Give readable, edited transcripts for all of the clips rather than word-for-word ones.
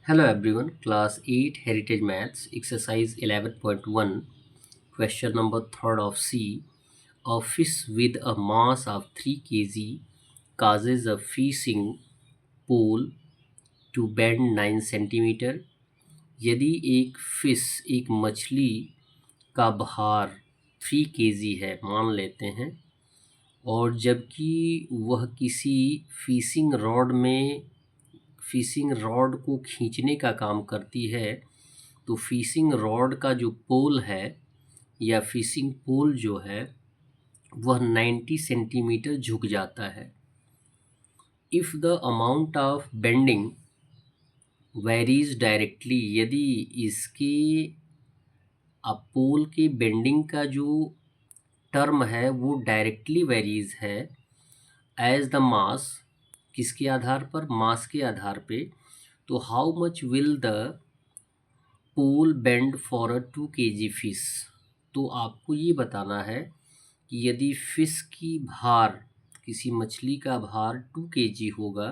Hello everyone, class 8 Heritage Maths, exercise 11.1, question number 3rd of C. A fish with a mass of 3 kg causes a fishing pole to bend 9 centimeter. यदि एक मछली का भार 3 kg है मान लेते हैं, और जबकि वह किसी फिशिंग रॉड को खींचने का काम करती है, तो फिशिंग रॉड का जो पोल है या फिशिंग पोल जो है वह 90 सेंटीमीटर झुक जाता है। If the amount of bending varies directly, यदि इसके पोल के बेंडिंग का जो टर्म है वो डायरेक्टली वेरीज है एज द मास, किसके आधार पर? मास के आधार पे। तो how much will the pole bend for a 2 kg fish. तो आपको ये बताना है कि यदि फिश की भार, किसी मछली का भार 2 kg होगा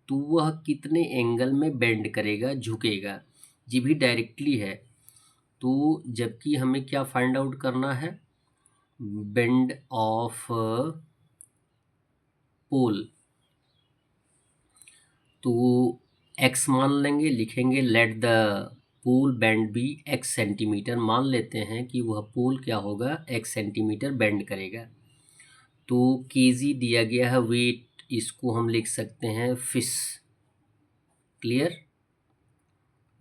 तो वह कितने एंगल में बेंड करेगा, झुकेगा। ये भी डायरेक्टली है, तो जबकि हमें क्या फाइंड आउट करना है? Bend of pole. तो x मान लेंगे, लिखेंगे let the pole bend be x centimetre. मान लेते हैं कि वह पोल क्या होगा, x सेंटीमीटर बेंड करेगा। तो केजी दिया गया है, वेट इसको हम लिख सकते हैं फिश, क्लियर,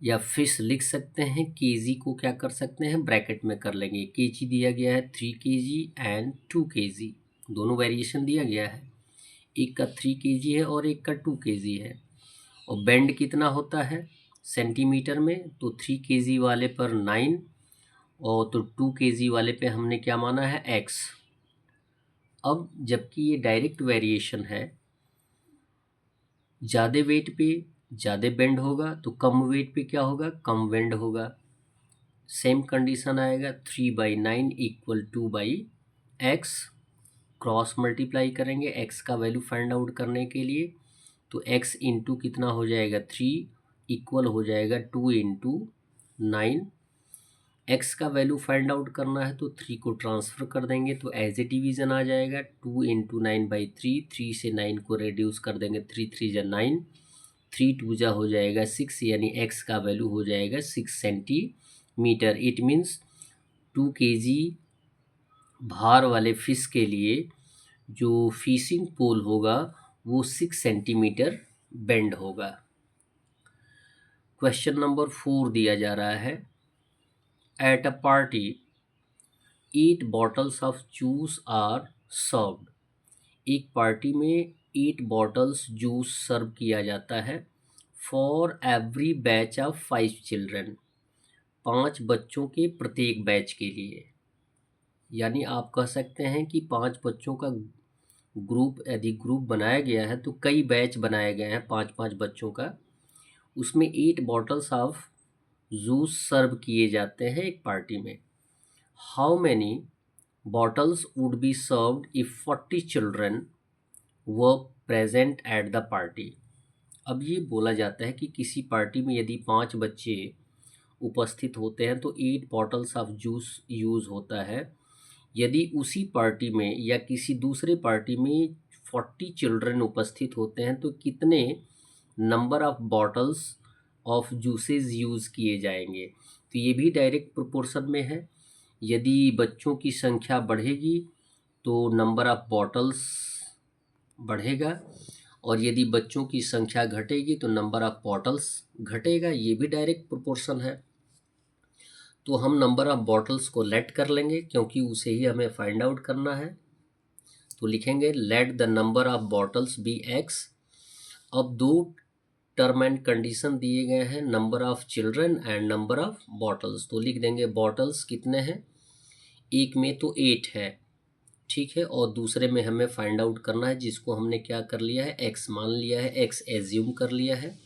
या फिश लिख सकते हैं। केजी को क्या कर सकते हैं, ब्रैकेट में कर लेंगे। केजी दिया गया है 3 kg एंड 2 kg, दोनों वेरिएशन दिया गया है। एक का 3 kg है और एक का 2 kg है। और बेंड कितना होता है सेंटीमीटर में? तो 3 kg वाले पर 9, और तो 2 kg वाले पे हमने क्या माना है, x। अब जबकि ये डायरेक्ट वेरिएशन है, ज़्यादा वेट पे ज़्यादा बेंड होगा, तो कम वेट पे क्या होगा, कम बेंड होगा। सेम कंडीशन आएगा, 3/9 इक्वल 2/x। क्रॉस मल्टीप्लाई करेंगे x का वैल्यू फाइंड आउट करने के लिए, तो x इंटू कितना हो जाएगा, 3 इक्वल हो जाएगा 2 इंटू 9। x का वैल्यू फाइंड आउट करना है तो 3 को ट्रांसफ़र कर देंगे, तो एज ए डिवीज़न आ जाएगा 2 इंटू 9/3। 3 से 9 को रिड्यूस कर देंगे, 3 3 जा 9, 3 2 जा हो जाएगा 6, यानी x का वैल्यू हो जाएगा 6 सेंटीमीटर। इट मीन्स 2 kg भार वाले फिश के लिए जो फिशिंग पोल होगा वो 6 सेंटीमीटर बेंड होगा। क्वेश्चन नंबर 4 दिया जा रहा है, at a party 8 bottles of juice are served. एक पार्टी में 8 बॉटल्स जूस सर्व किया जाता है for every batch of 5 children, 5 बच्चों के प्रत्येक बैच के लिए। यानी आप कह सकते हैं कि 5 बच्चों का ग्रुप, यदि ग्रुप बनाया गया है तो कई बैच बनाए गए हैं 5-5 बच्चों का, उसमें 8 बॉटल्स ऑफ जूस सर्व किए जाते हैं एक पार्टी में। How many bottles would be served if 40 children were present at the party. अब ये बोला जाता है कि किसी पार्टी में यदि 5 बच्चे उपस्थित होते हैं तो 8 बॉटल्स ऑफ जूस यूज़ होता है। यदि उसी पार्टी में या किसी दूसरे पार्टी में 40 चिल्ड्रन उपस्थित होते हैं तो कितने number of bottles of juices use किए जाएंगे। तो ये भी डायरेक्ट प्रोपोर्शन में है, यदि बच्चों की संख्या बढ़ेगी तो नंबर ऑफ बॉटल्स बढ़ेगा, और यदि बच्चों की संख्या घटेगी तो नंबर ऑफ बॉटल्स घटेगा। ये भी डायरेक्ट प्रोपोर्शन है। तो हम नंबर ऑफ बॉटल्स को लेट कर लेंगे क्योंकि उसे ही हमें फाइंड आउट करना है। तो लिखेंगे let the number of bottles be x। अब 2 टर्म एंड कंडीशन दिए गए हैं, number of children and number of bottles. तो लिख देंगे बॉटल्स कितने हैं, एक में तो 8 है, ठीक है, और दूसरे में हमें फाइंड आउट करना है, जिसको हमने क्या कर लिया है, x मान लिया है, x एज्यूम कर लिया है,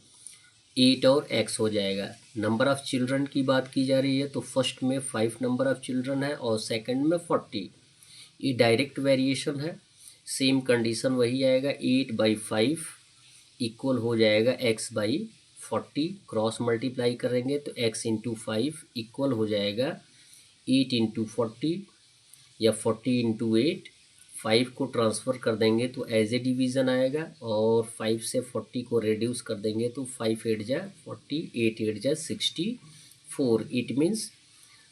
8 और x हो जाएगा। नंबर ऑफ़ चिल्ड्रन की बात की जा रही है तो फर्स्ट में 5 नंबर ऑफ़ चिल्ड्रन है और सेकंड में 40। ये डायरेक्ट वेरिएशन है, सेम कंडीशन वही आएगा, 8/5 इक्वल हो जाएगा x/40। 40 क्रॉस मल्टीप्लाई करेंगे तो x इंटू 5 इक्वल हो जाएगा 8 इंटू 40 या 40 इंटू 8। 5 को ट्रांसफ़र कर देंगे तो एज ए डिवीज़न आएगा और 5 से 40 को रिड्यूस कर देंगे तो 5 8 जा 40, 8 8 जा 64। इट मीन्स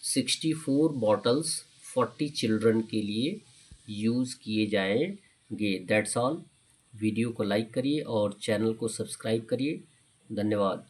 64 बॉटल्स 40 चिल्ड्रन के लिए यूज़ किए जाएंगे। That's all. वीडियो को लाइक करिए और चैनल को सब्सक्राइब करिए। धन्यवाद।